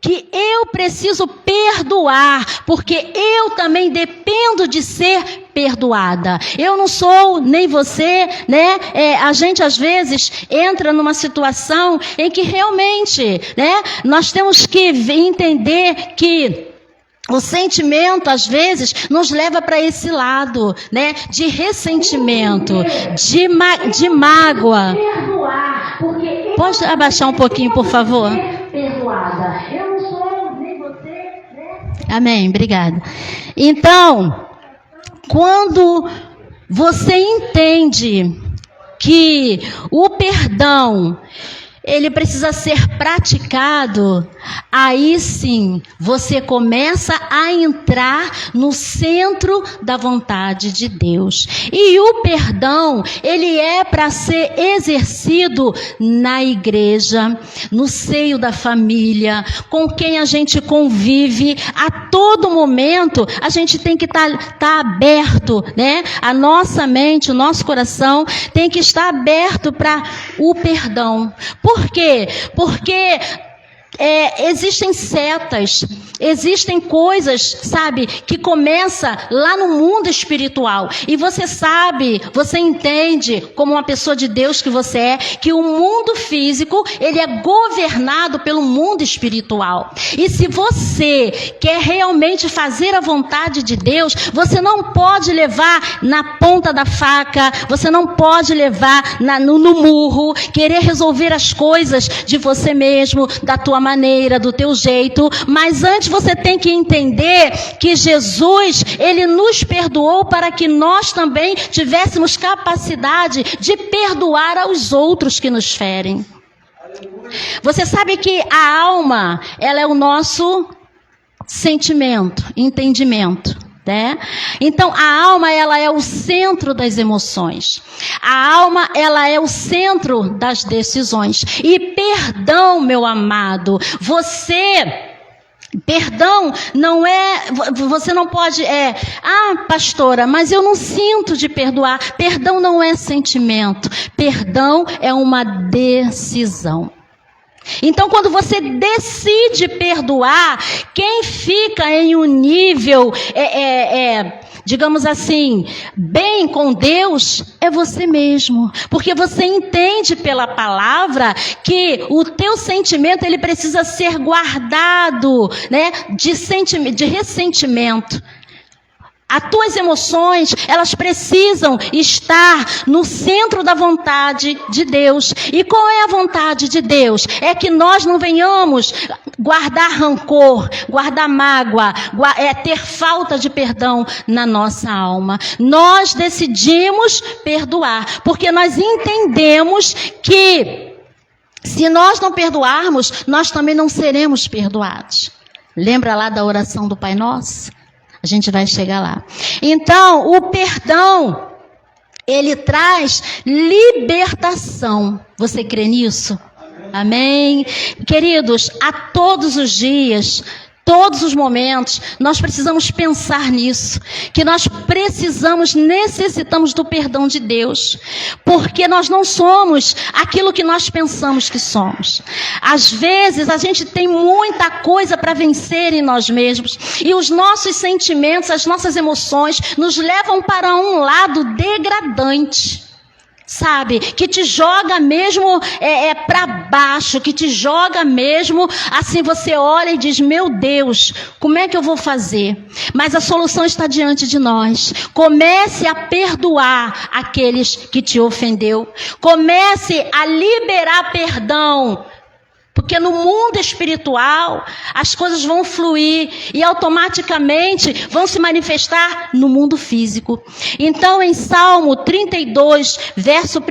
que eu preciso perdoar, porque eu também dependo de ser perdoada. Eu não sou nem você, né? A gente às vezes entra numa situação em que realmente, né? Nós temos que entender que o sentimento, às vezes, nos leva para esse lado, né? De ressentimento, de mágoa. Pode abaixar um pouquinho, por favor? Perdoada. Eu não sou nem você, né? Amém, obrigada. Então, quando você entende que o perdão, ele precisa ser praticado, aí sim você começa a entrar no centro da vontade de Deus. E o perdão, ele é para ser exercido na igreja, no seio da família, com quem a gente convive. A todo momento a gente tem que estar aberto, né? A nossa mente, o nosso coração tem que estar aberto para o perdão. Por quê? Porque existem setas, existem coisas, sabe, que começa lá no mundo espiritual. E você sabe, você entende, como uma pessoa de Deus que você é, que o mundo físico, ele é governado pelo mundo espiritual. E se você quer realmente fazer a vontade de Deus, você não pode levar na ponta da faca, você não pode levar no murro, querer resolver as coisas de você mesmo, da tua maneira, do teu jeito. Mas antes você tem que entender que Jesus, ele nos perdoou para que nós também tivéssemos capacidade de perdoar aos outros que nos ferem. Você sabe que a alma, ela é o nosso sentimento, entendimento, né? Então a alma, ela é o centro das emoções. A alma, ela é o centro das decisões. E perdão, meu amado, perdão não é, você não pode, pastora, mas eu não sinto de perdoar. Perdão não é sentimento, perdão é uma decisão. Então, quando você decide perdoar, quem fica em um nível, digamos assim, bem com Deus, é você mesmo. Porque você entende pela palavra que o teu sentimento, ele precisa ser guardado, né, de ressentimento. As tuas emoções, elas precisam estar no centro da vontade de Deus. E qual é a vontade de Deus? É que nós não venhamos guardar rancor, guardar mágoa, ter falta de perdão na nossa alma. Nós decidimos perdoar, porque nós entendemos que se nós não perdoarmos, nós também não seremos perdoados. Lembra lá da oração do Pai Nosso? A gente vai chegar lá. Então, o perdão, ele traz libertação. Você crê nisso? Amém? Queridos, a todos os dias, todos os momentos, nós precisamos pensar nisso. Que nós necessitamos do perdão de Deus. Porque nós não somos aquilo que nós pensamos que somos. Às vezes, a gente tem muita coisa para vencer em nós mesmos. E os nossos sentimentos, as nossas emoções, nos levam para um lado degradante. Sabe, que te joga mesmo para baixo, que te joga mesmo, assim você olha e diz, meu Deus, como é que eu vou fazer? Mas a solução está diante de nós. Comece a perdoar aqueles que te ofendeu. Comece a liberar perdão. Porque no mundo espiritual, as coisas vão fluir e automaticamente vão se manifestar no mundo físico. Então, em Salmo 32, verso 1,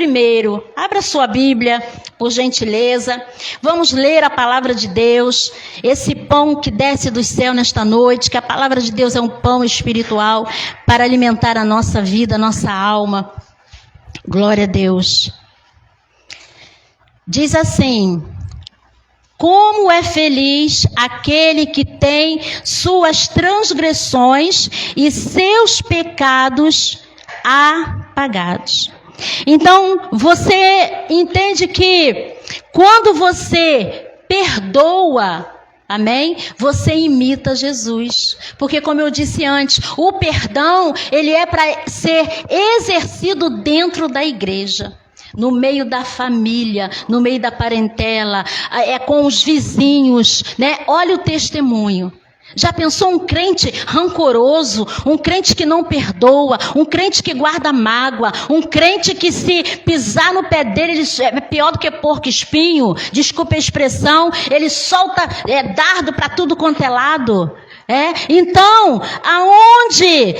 abra sua Bíblia, por gentileza. Vamos ler a palavra de Deus, esse pão que desce do céu nesta noite, que a palavra de Deus é um pão espiritual para alimentar a nossa vida, a nossa alma. Glória a Deus. Diz assim: como é feliz aquele que tem suas transgressões e seus pecados apagados. Então, você entende que quando você perdoa, Amém? Você imita Jesus. Porque, como eu disse antes, o perdão, ele é para ser exercido dentro da igreja. No meio da família, no meio da parentela, com os vizinhos, né? Olha o testemunho. Já pensou um crente rancoroso, um crente que não perdoa, um crente que guarda mágoa, um crente que se pisar no pé dele, ele é pior do que porco espinho, desculpa a expressão, ele solta dardo para tudo quanto é lado. Então, aonde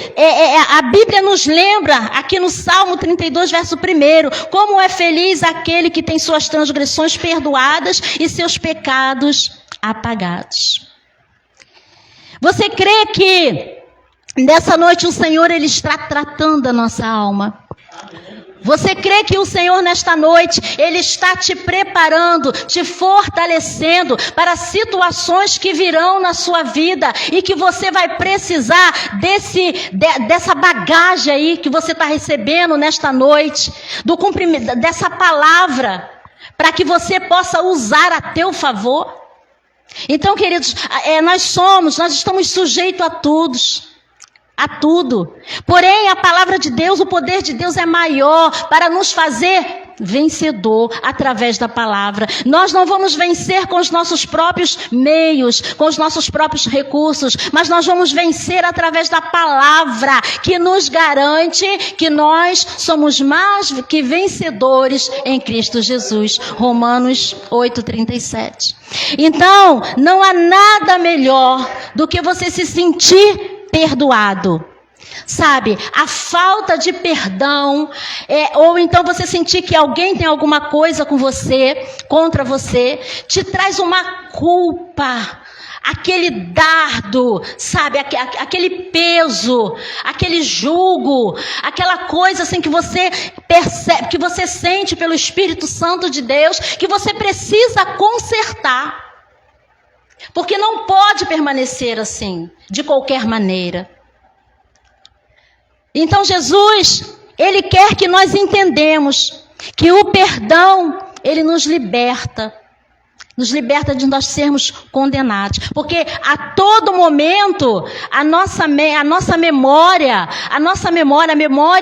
a Bíblia nos lembra, aqui no Salmo 32, verso 1, como é feliz aquele que tem suas transgressões perdoadas e seus pecados apagados. Você crê que nessa noite o Senhor, Ele está tratando a nossa alma? Você crê que o Senhor nesta noite, Ele está te preparando, te fortalecendo para situações que virão na sua vida e que você vai precisar dessa bagagem aí que você está recebendo nesta noite, do cumprimento dessa palavra, para que você possa usar a teu favor? Então, queridos, nós estamos sujeitos a tudo. Porém, a palavra de Deus, o poder de Deus é maior para nos fazer vencedor através da palavra. Nós não vamos vencer com os nossos próprios meios, com os nossos próprios recursos, mas nós vamos vencer através da palavra que nos garante que nós somos mais que vencedores em Cristo Jesus. Romanos 8:37. Então, não há nada melhor do que você se sentir perdoado. Sabe, a falta de perdão, ou então você sentir que alguém tem alguma coisa com você, contra você, te traz uma culpa, aquele dardo, sabe, aquele peso, aquele jugo, aquela coisa assim que você percebe, que você sente pelo Espírito Santo de Deus, que você precisa consertar, porque não pode permanecer assim, de qualquer maneira. Então Jesus, Ele quer que nós entendamos que o perdão, ele nos liberta de nós sermos condenados. Porque a todo momento, a nossa memória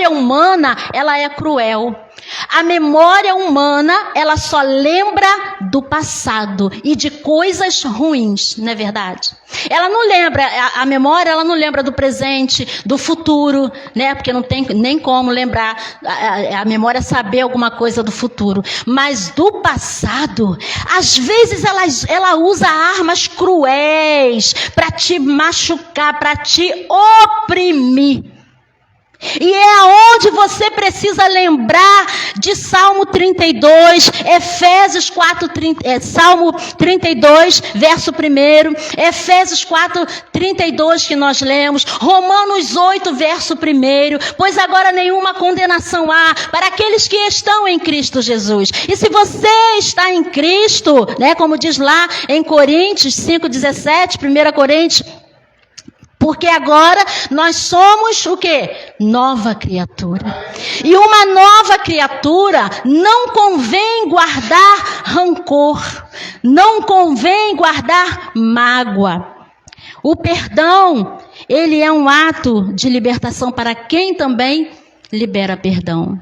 humana, ela é cruel. A memória humana, ela só lembra do passado e de coisas ruins, não é verdade? Ela não lembra, a memória, ela não lembra do presente, do futuro, né? Porque não tem nem como lembrar, a memória saber alguma coisa do futuro. Mas do passado, às vezes ela usa armas cruéis para te machucar, para te oprimir. E é aonde você precisa lembrar de Salmo 32, Efésios 4, Salmo 32, verso 1, Efésios 4, 32 que nós lemos, Romanos 8, verso 1, pois agora nenhuma condenação há para aqueles que estão em Cristo Jesus. E se você está em Cristo, né, como diz lá em Coríntios 5:17, 1 Coríntios, porque agora nós somos o quê? Nova criatura. E uma nova criatura não convém guardar rancor, não convém guardar mágoa. O perdão, ele é um ato de libertação para quem também libera perdão.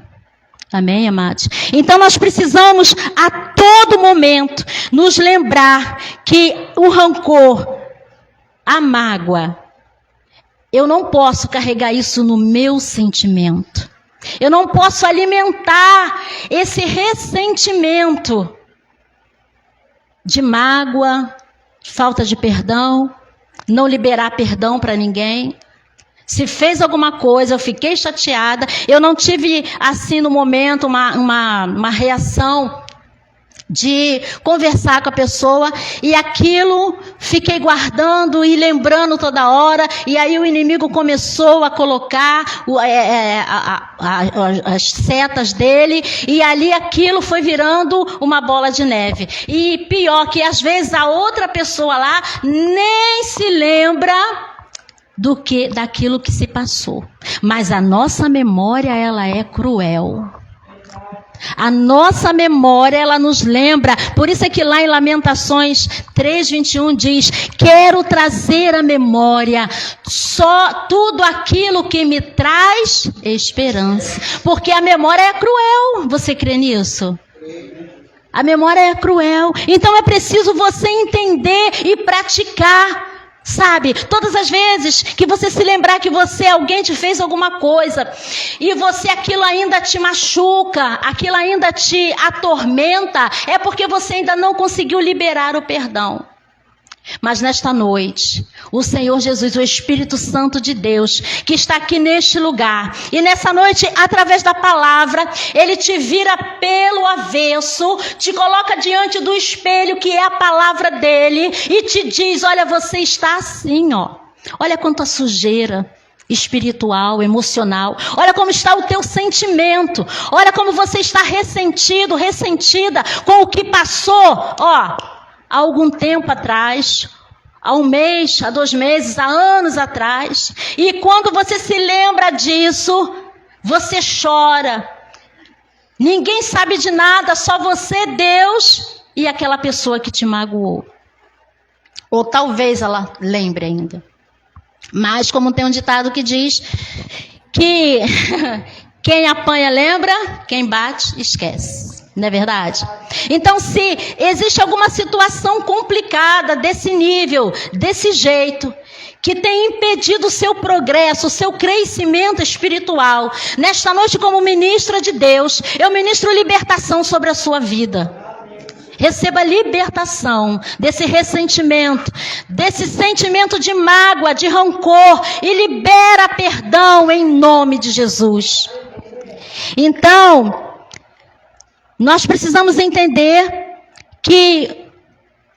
Amém, amados? Então nós precisamos a todo momento nos lembrar que o rancor, a mágoa, eu não posso carregar isso no meu sentimento. Eu não posso alimentar esse ressentimento de mágoa, falta de perdão, não liberar perdão para ninguém. Se fez alguma coisa, eu fiquei chateada, eu não tive assim no momento uma reação de conversar com a pessoa, e aquilo fiquei guardando e lembrando toda hora, e aí o inimigo começou a colocar as setas dele, e ali aquilo foi virando uma bola de neve. E pior que às vezes a outra pessoa lá nem se lembra daquilo que se passou, mas a nossa memória, ela é cruel. A nossa memória, ela nos lembra. Por isso é que lá em Lamentações 3:21 diz: quero trazer à memória só tudo aquilo que me traz esperança. Porque a memória é cruel. Você crê nisso? A memória é cruel. Então é preciso você entender e praticar. Sabe, todas as vezes que você se lembrar que alguém te fez alguma coisa, e aquilo ainda te machuca, aquilo ainda te atormenta, é porque você ainda não conseguiu liberar o perdão. Mas nesta noite, o Senhor Jesus, o Espírito Santo de Deus, que está aqui neste lugar, e nessa noite, através da palavra, Ele te vira pelo avesso, te coloca diante do espelho, que é a palavra dEle, e te diz: olha, você está assim, ó. Olha quanta sujeira espiritual, emocional. Olha como está o teu sentimento. Olha como você está ressentido, ressentida com o que passou, ó, há algum tempo atrás, há um mês, há 2 meses, há anos atrás. E quando você se lembra disso, você chora. Ninguém sabe de nada, só você, Deus e aquela pessoa que te magoou. Ou talvez ela lembre ainda. Mas como tem um ditado que diz que quem apanha lembra, quem bate esquece. Não é verdade? Então, se existe alguma situação complicada desse nível, desse jeito, que tem impedido o seu progresso, o seu crescimento espiritual, nesta noite, como ministra de Deus, eu ministro libertação sobre a sua vida. Receba libertação desse ressentimento, desse sentimento de mágoa, de rancor, e libera perdão em nome de Jesus. Então, nós precisamos entender que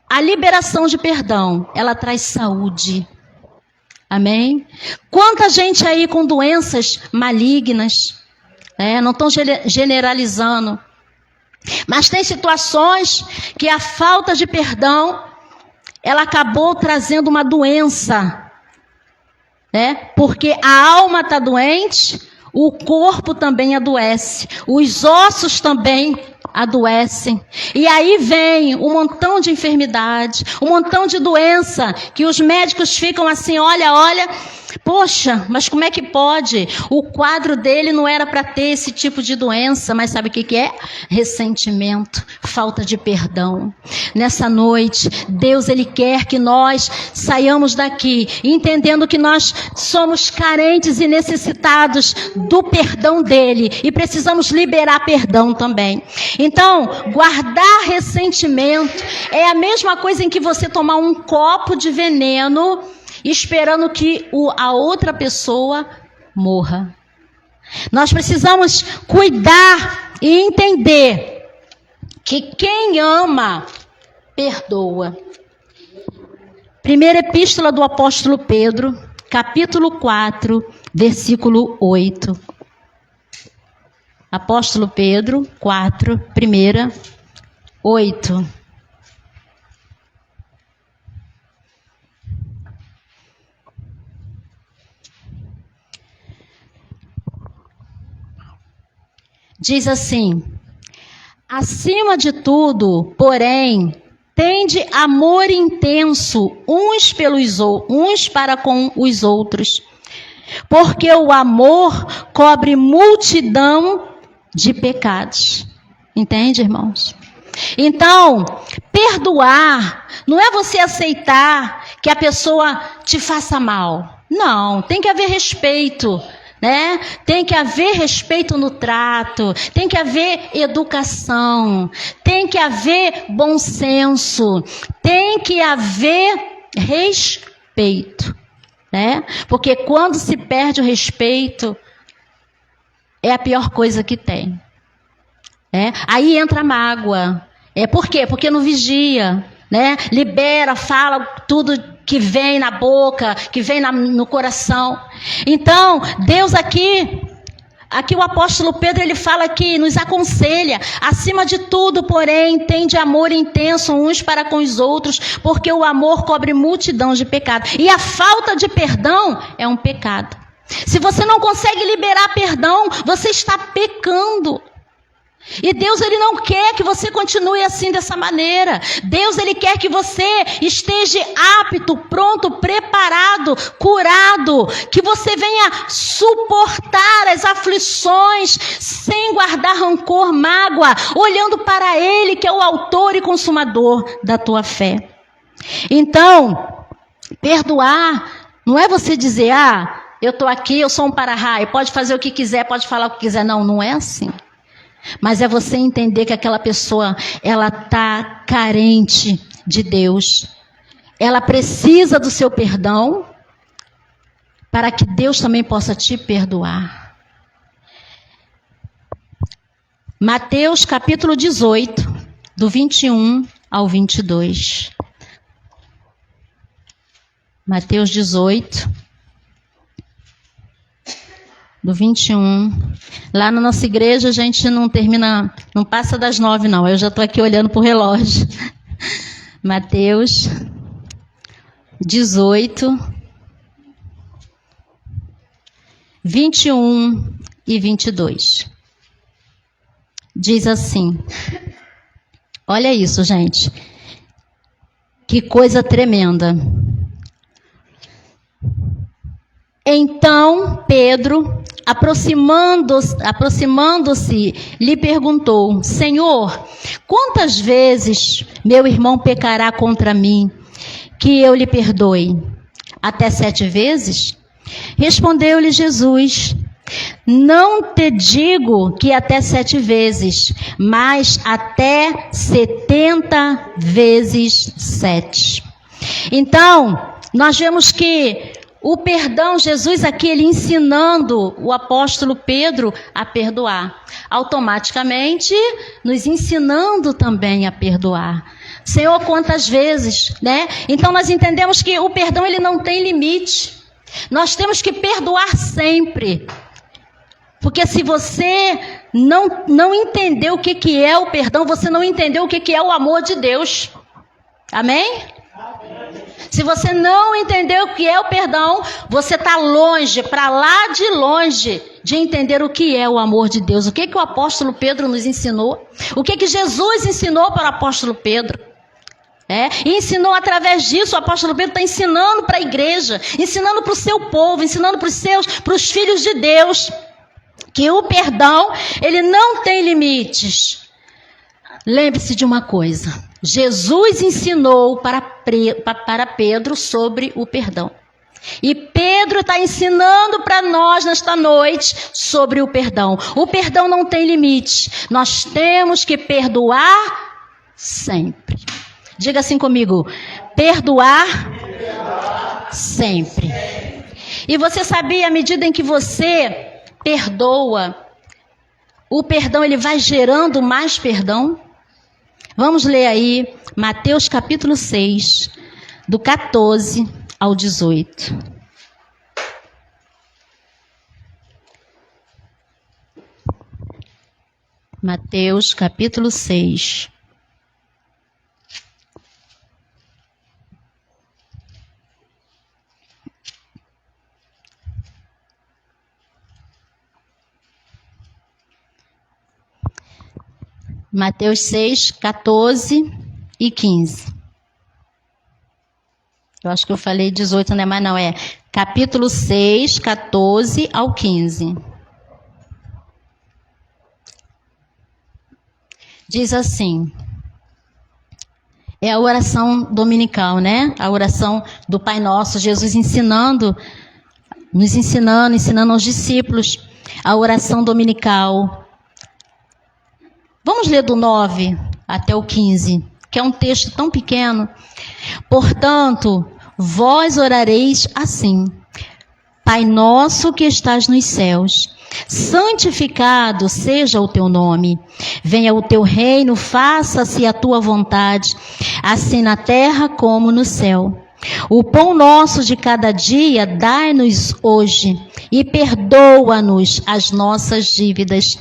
a liberação de perdão, ela traz saúde. Amém? Quanta gente aí com doenças malignas, não estou generalizando, mas tem situações que a falta de perdão, ela acabou trazendo uma doença, porque a alma está doente, o corpo também adoece, os ossos também adoecem. E aí vem um montão de enfermidade, um montão de doença, que os médicos ficam assim, olha, poxa, mas como é que pode? O quadro dele não era para ter esse tipo de doença, mas sabe o que é? Ressentimento, falta de perdão. Nessa noite, Deus, Ele quer que nós saiamos daqui, entendendo que nós somos carentes e necessitados do perdão dEle, e precisamos liberar perdão também. Então, guardar ressentimento é a mesma coisa em que você tomar um copo de veneno esperando que a outra pessoa morra. Nós precisamos cuidar e entender que quem ama, perdoa. Primeira epístola do apóstolo Pedro, capítulo 4, versículo 8. Apóstolo Pedro 4, 8. Diz assim: acima de tudo, porém, tende amor intenso uns para com os outros, porque o amor cobre multidão de pecados. Entende, irmãos? Então, perdoar não é você aceitar que a pessoa te faça mal. Não, tem que haver respeito, Tem que haver respeito no trato, tem que haver educação, tem que haver bom senso, tem que haver respeito, Porque quando se perde o respeito, é a pior coisa que tem. Aí entra a mágoa. Por quê? Porque não vigia, libera, fala tudo que vem na boca, que vem no coração. Então, Deus aqui o apóstolo Pedro, ele fala que nos aconselha: acima de tudo, porém, tende amor intenso uns para com os outros, porque o amor cobre multidão de pecados. E a falta de perdão é um pecado. Se você não consegue liberar perdão, você está pecando. E Deus, Ele não quer que você continue assim, dessa maneira. Deus, Ele quer que você esteja apto, pronto, preparado, curado. Que você venha suportar as aflições sem guardar rancor, mágoa, olhando para Ele, que é o autor e consumador da tua fé. Então, perdoar não é você dizer, eu estou aqui, eu sou um para-raio, pode fazer o que quiser, pode falar o que quiser. Não, não é assim. Mas é você entender que aquela pessoa, ela está carente de Deus. Ela precisa do seu perdão para que Deus também possa te perdoar. Mateus capítulo 18, do 21 ao 22. Mateus 18, do 21. Lá na nossa igreja a gente não termina, não passa das 9 não. Eu já estou aqui olhando para o relógio. Mateus 18, 21 e 22. Diz assim. Olha isso, gente. Que coisa tremenda. Então Pedro, aproximando-se, lhe perguntou: Senhor, quantas vezes meu irmão pecará contra mim, que eu lhe perdoe? Até 7 vezes? Respondeu-lhe Jesus: Não te digo que até 7 vezes, mas até 70 vezes 7. Então, nós vemos que o perdão, Jesus aqui, ele ensinando o apóstolo Pedro a perdoar. Automaticamente, nos ensinando também a perdoar. Senhor, quantas vezes, né? Então, nós entendemos que o perdão, ele não tem limite. Nós temos que perdoar sempre. Porque se você não entender o que é o perdão, você não entendeu o que é o amor de Deus. Amém? Se você não entender o que é o perdão, você está longe, para lá de longe, de entender o que é o amor de Deus. O que o apóstolo Pedro nos ensinou? O que Jesus ensinou para o apóstolo Pedro? E ensinou através disso, o apóstolo Pedro está ensinando para a igreja, ensinando para o seu povo, ensinando para os filhos de Deus, que o perdão, ele não tem limites. Lembre-se de uma coisa, Jesus ensinou para Pedro sobre o perdão. E Pedro está ensinando para nós nesta noite sobre o perdão. O perdão não tem limite. Nós temos que perdoar sempre. Diga assim comigo: perdoar sempre. E você sabia, à medida em que você perdoa, o perdão ele vai gerando mais perdão? Vamos ler aí Mateus capítulo 6, do 14 ao 18. Mateus capítulo 6. Mateus 6, 14 e 15. Eu acho que eu falei 18, né? Mas não, é capítulo 6, 14 ao 15. Diz assim, é a oração dominical, né? A oração do Pai Nosso, Jesus ensinando aos discípulos a oração dominical. Vamos ler do 9 até o 15, que é um texto tão pequeno. Portanto, vós orareis assim: Pai nosso que estás nos céus, santificado seja o teu nome. Venha o teu reino, faça-se a tua vontade, assim na terra como no céu. O pão nosso de cada dia dai-nos hoje, e perdoa-nos as nossas dívidas,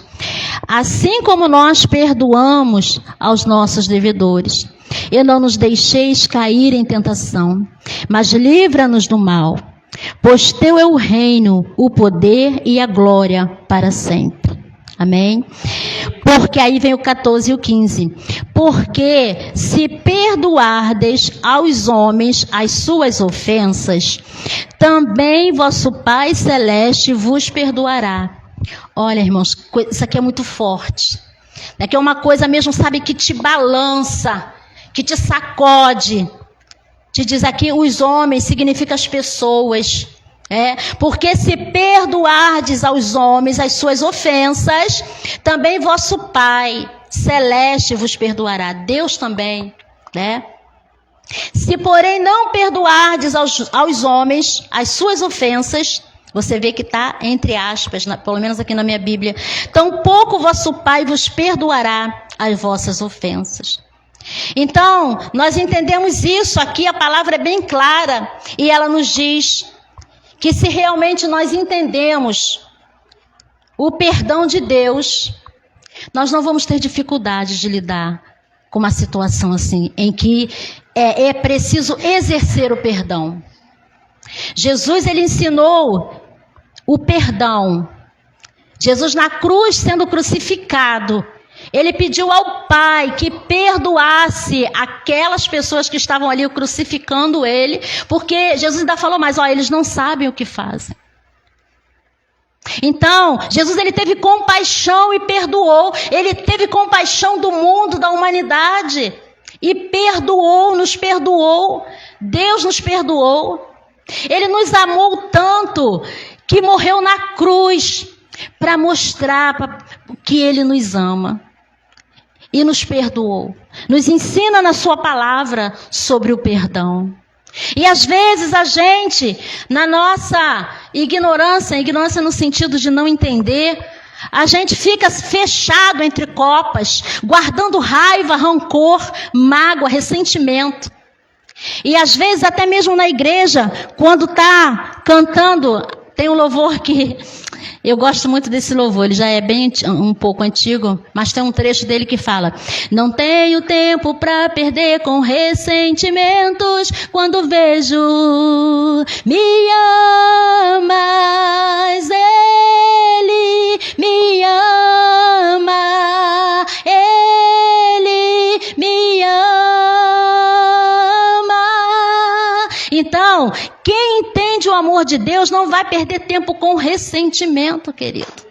assim como nós perdoamos aos nossos devedores. E não nos deixeis cair em tentação, mas livra-nos do mal. Pois teu é o reino, o poder e a glória para sempre. Amém? Porque aí vem o 14 e o 15. Porque se perdoardes aos homens as suas ofensas, também vosso Pai Celeste vos perdoará. Olha, irmãos, isso aqui é muito forte. Aqui é uma coisa mesmo, sabe, que te balança, que te sacode. Te diz aqui, os homens significa as pessoas. Porque se perdoardes aos homens as suas ofensas, também vosso Pai Celeste vos perdoará. Deus também, né? Se porém não perdoardes aos homens as suas ofensas, você vê que está entre aspas, pelo menos aqui na minha Bíblia, tampouco vosso Pai vos perdoará as vossas ofensas. Então, nós entendemos isso aqui, a palavra é bem clara, e ela nos diz que se realmente nós entendemos o perdão de Deus, nós não vamos ter dificuldade de lidar com uma situação assim, em que é preciso exercer o perdão. Jesus, ele ensinou o perdão. Jesus na cruz, sendo crucificado, ele pediu ao Pai que perdoasse aquelas pessoas que estavam ali crucificando ele, porque Jesus ainda falou mais, eles não sabem o que fazem. Então, Jesus, ele teve compaixão e perdoou. Ele teve compaixão do mundo, da humanidade, e perdoou, nos perdoou. Deus nos perdoou. Ele nos amou tanto que morreu na cruz para mostrar que ele nos ama. E nos perdoou. Nos ensina na sua palavra sobre o perdão. E às vezes a gente, na nossa ignorância no sentido de não entender, a gente fica fechado entre copas, guardando raiva, rancor, mágoa, ressentimento. E às vezes até mesmo na igreja, quando está cantando, tem um louvor que eu gosto muito desse louvor, ele já é bem um pouco antigo, mas tem um trecho dele que fala: não tenho tempo para perder com ressentimentos, quando vejo me amas, ele me ama, ele me ama. Então, quem entende o amor de Deus não vai perder tempo com ressentimento, querido.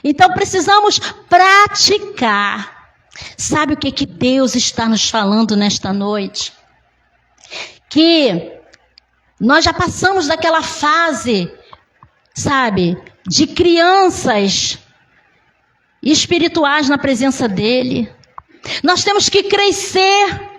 Então precisamos praticar. Sabe o que Deus está nos falando nesta noite? Que nós já passamos daquela fase, sabe, de crianças espirituais na presença dele. Nós temos que crescer.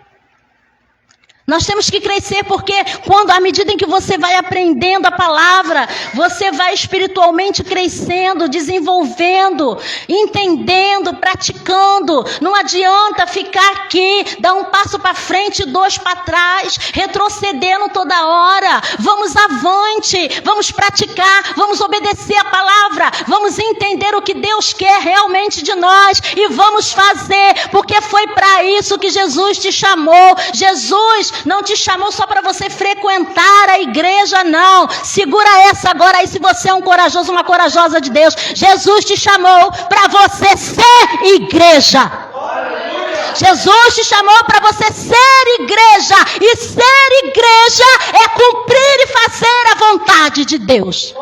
Nós temos que crescer, porque à medida em que você vai aprendendo a palavra, você vai espiritualmente crescendo, desenvolvendo, entendendo, praticando. Não adianta ficar aqui, dar um passo para frente e 2 para trás, retrocedendo toda hora. Vamos avante, vamos praticar, vamos obedecer a palavra, vamos entender o que Deus quer realmente de nós e vamos fazer, porque foi para isso que Jesus te chamou. Jesus não te chamou só para você frequentar a igreja, não. Segura essa agora aí, se você é um corajoso, uma corajosa de Deus. Jesus te chamou para você ser igreja. Jesus te chamou para você ser igreja. E ser igreja é cumprir e fazer a vontade de Deus.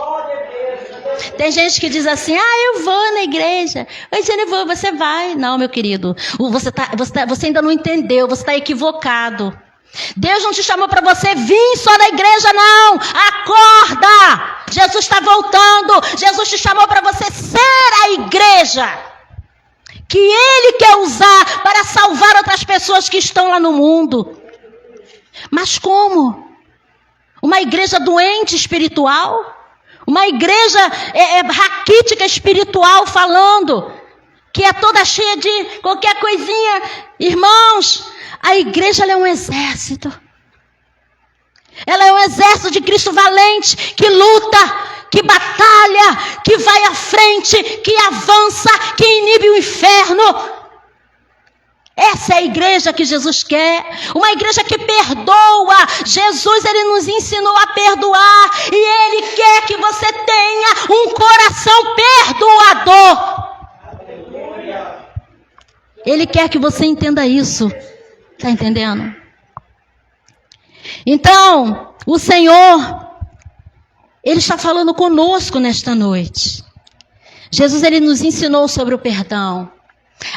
Tem gente que diz assim: eu vou na igreja. Você não vou, você vai. Não, meu querido, você ainda não entendeu, você está equivocado. Deus não te chamou para você vir só na igreja, não. Acorda! Jesus está voltando. Jesus te chamou para você ser a igreja que Ele quer usar para salvar outras pessoas que estão lá no mundo. Mas como? Uma igreja doente espiritual? Uma igreja raquítica espiritual, falando que é toda cheia de qualquer coisinha. Irmãos, a igreja ela é um exército. Ela é um exército de Cristo valente, que luta, que batalha, que vai à frente, que avança, que inibe o inferno. Essa é a igreja que Jesus quer, uma igreja que perdoa. Jesus, ele nos ensinou a perdoar, e ele quer que você tenha um coração perdoador. Ele quer que você entenda isso. Está entendendo? Então, o Senhor, ele está falando conosco nesta noite. Jesus, ele nos ensinou sobre o perdão.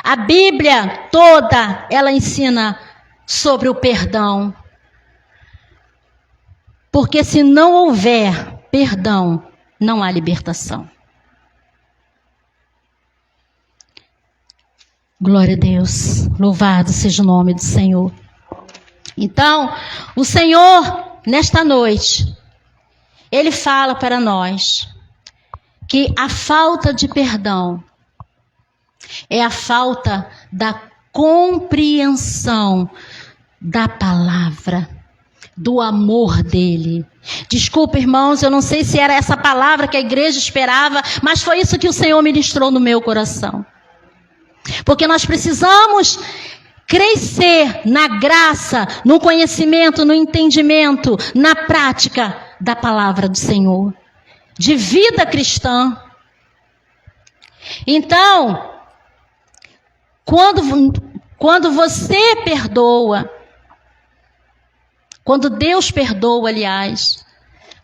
A Bíblia toda, ela ensina sobre o perdão. Porque se não houver perdão, não há libertação. Glória a Deus. Louvado seja o nome do Senhor. Então, o Senhor, nesta noite, ele fala para nós que a falta de perdão é a falta da compreensão da palavra, do amor dele. Desculpa, irmãos, eu não sei se era essa palavra que a igreja esperava, mas foi isso que o Senhor ministrou no meu coração. Porque nós precisamos crescer na graça, no conhecimento, no entendimento, na prática da palavra do Senhor, de vida cristã. Então, quando você perdoa, quando Deus perdoa, aliás,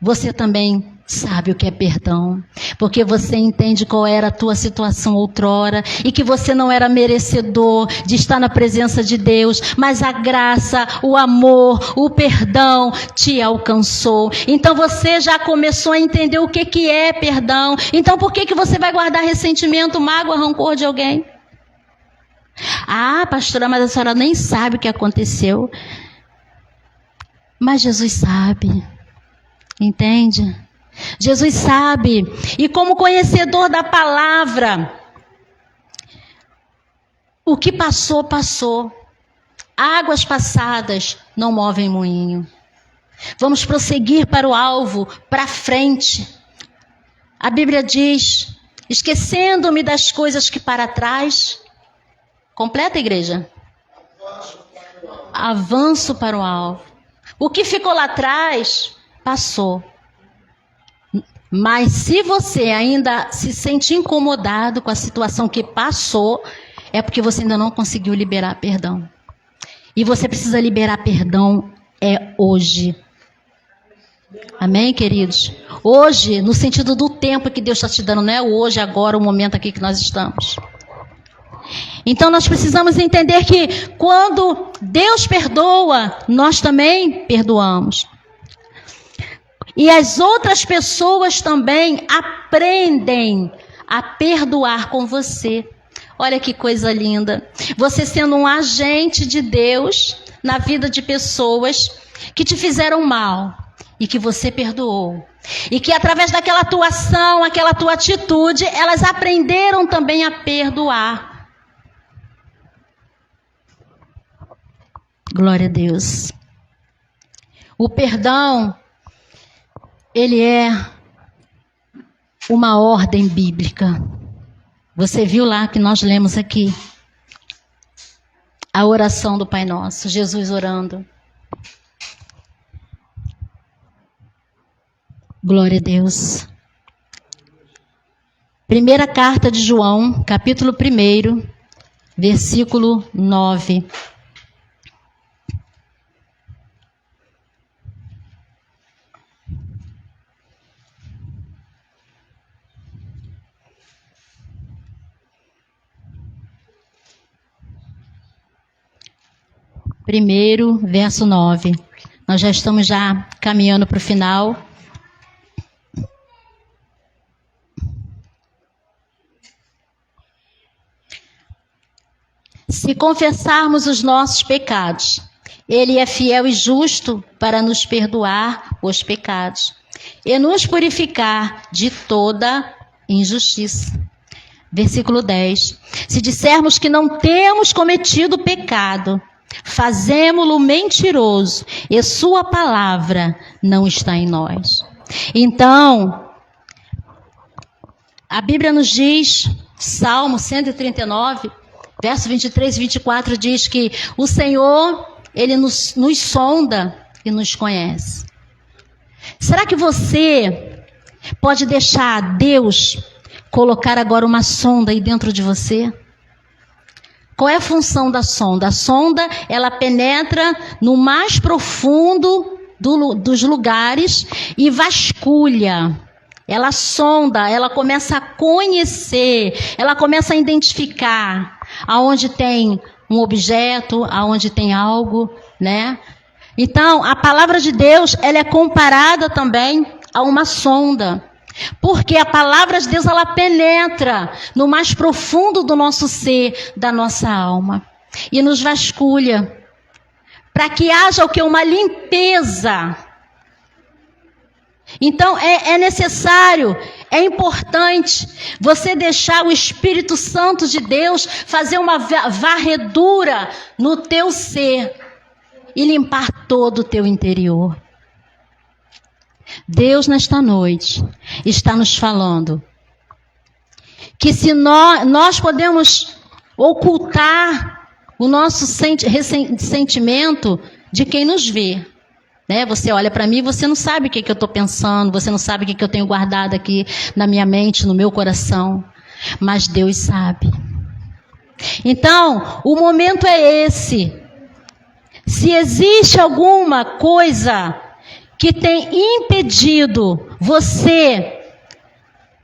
você também sabe o que é perdão, porque você entende qual era a tua situação outrora e que você não era merecedor de estar na presença de Deus, mas a graça, o amor, o perdão te alcançou. Então você já começou a entender o que é perdão. Então por que você vai guardar ressentimento, mágoa, rancor de alguém? Ah, pastora, mas a senhora nem sabe o que aconteceu. Mas Jesus sabe, entende? Jesus sabe, e como conhecedor da palavra, o que passou, passou. Águas passadas não movem moinho. Vamos prosseguir para o alvo, para frente. A Bíblia diz, esquecendo-me das coisas que para trás. Completa, igreja? Avanço para o alvo. O que ficou lá atrás, passou. Mas se você ainda se sente incomodado com a situação que passou, é porque você ainda não conseguiu liberar perdão. E você precisa liberar perdão hoje. Amém, queridos? Hoje, no sentido do tempo que Deus está te dando, não é hoje, agora, o momento aqui que nós estamos. Então nós precisamos entender que quando Deus perdoa, nós também perdoamos. E as outras pessoas também aprendem a perdoar com você. Olha que coisa linda. Você sendo um agente de Deus na vida de pessoas que te fizeram mal e que você perdoou. E que através daquela tua ação, aquela tua atitude, elas aprenderam também a perdoar. Glória a Deus. O perdão, ele é uma ordem bíblica. Você viu lá que nós lemos aqui a oração do Pai Nosso, Jesus orando. Glória a Deus. Primeira carta de João, capítulo 1, versículo 9. Primeiro, verso 9. Nós já estamos caminhando para o final. Se confessarmos os nossos pecados, Ele é fiel e justo para nos perdoar os pecados e nos purificar de toda injustiça. Versículo 10. Se dissermos que não temos cometido pecado, fazemo-lo mentiroso e sua palavra não está em nós. Então, a Bíblia nos diz, Salmo 139, Verso 23 e 24 diz que o Senhor, Ele nos sonda e nos conhece. Será que você pode deixar Deus colocar agora uma sonda aí dentro de você? Qual é a função da sonda? A sonda, ela penetra no mais profundo dos lugares e vasculha. Ela sonda, ela começa a conhecer, ela começa a identificar aonde tem um objeto, aonde tem algo, né? Então, a palavra de Deus, ela é comparada também a uma sonda. Porque a palavra de Deus, ela penetra no mais profundo do nosso ser, da nossa alma. E nos vasculha. Para que haja o que? Uma limpeza. Então, é necessário, é importante você deixar o Espírito Santo de Deus fazer uma varredura no teu ser e limpar todo o teu interior. Deus, nesta noite, está nos falando que se nós podemos ocultar o nosso sentimento de quem nos vê, né? Você olha para mim e você não sabe o que eu estou pensando, você não sabe o que eu tenho guardado aqui na minha mente, no meu coração, mas Deus sabe. Então, o momento é esse. Se existe alguma coisa que tem impedido você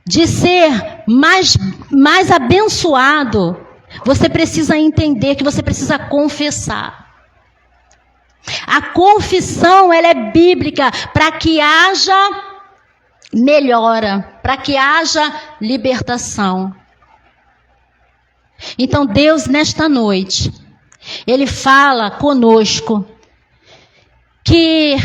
de ser mais abençoado, você precisa entender que você precisa confessar. A confissão, ela é bíblica para que haja melhora, para que haja libertação. Então Deus, nesta noite, Ele fala conosco que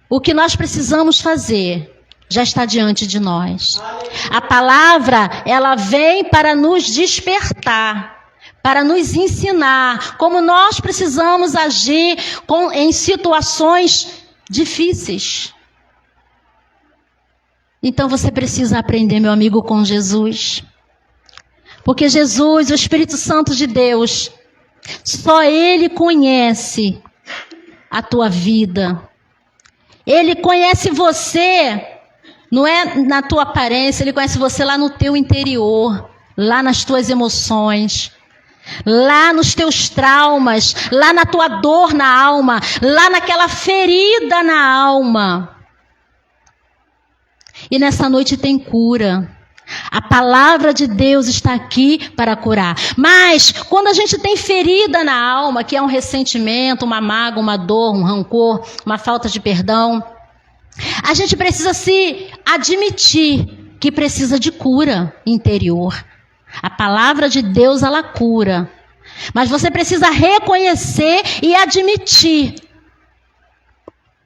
o que nós precisamos fazer já está diante de nós. A palavra, ela vem para nos despertar, para nos ensinar como nós precisamos agir em situações difíceis. Então você precisa aprender, meu amigo, com Jesus. Porque Jesus, o Espírito Santo de Deus, só Ele conhece a tua vida. Ele conhece você, não é na tua aparência, Ele conhece você lá no teu interior, lá nas tuas emoções, lá nos teus traumas, lá na tua dor na alma, lá naquela ferida na alma. E nessa noite tem cura. A palavra de Deus está aqui para curar. Mas quando a gente tem ferida na alma, que é um ressentimento, uma mágoa, uma dor, um rancor, uma falta de perdão, a gente precisa se admitir que precisa de cura interior. A palavra de Deus, ela cura. Mas você precisa reconhecer e admitir.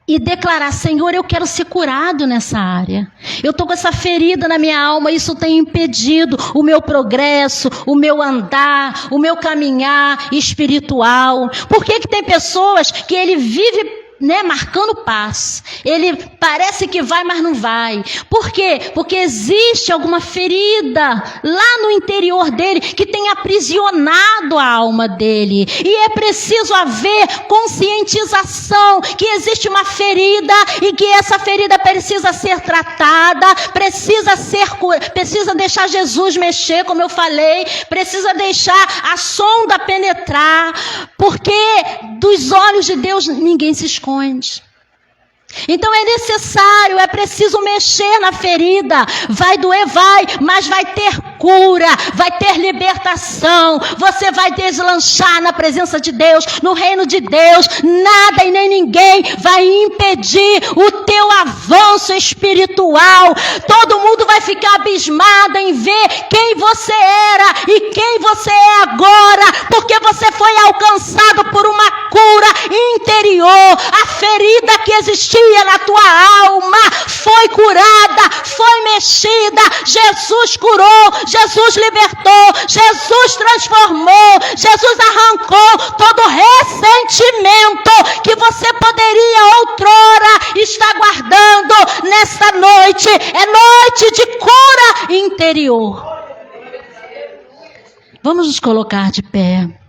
E declarar: Senhor, eu quero ser curado nessa área. Eu estou com essa ferida na minha alma, isso tem impedido o meu progresso, o meu andar, o meu caminhar espiritual. Por que tem pessoas que ele vive marcando passo? Ele parece que vai, mas não vai. Por quê? Porque existe alguma ferida lá no interior dele que tem aprisionado a alma dele. E é preciso haver conscientização que existe uma ferida e que essa ferida precisa ser tratada, precisa deixar Jesus mexer, como eu falei, precisa deixar a sonda penetrar, porque dos olhos de Deus ninguém se esconde. Então é necessário, é preciso mexer na ferida. Vai doer, vai, mas vai ter cura, vai ter libertação. Você vai deslanchar na presença de Deus, no reino de Deus. Nada e nem ninguém vai impedir o teu avanço espiritual. Todo mundo vai ficar abismado em ver quem você era e quem você é agora, porque você foi alcançado por uma cura interior. A ferida que existia na tua alma foi curada, foi mexida. Jesus curou, Jesus libertou, Jesus transformou, Jesus arrancou todo ressentimento que você poderia outrora estar guardando. Nesta noite é noite de cura interior. Vamos nos colocar de pé.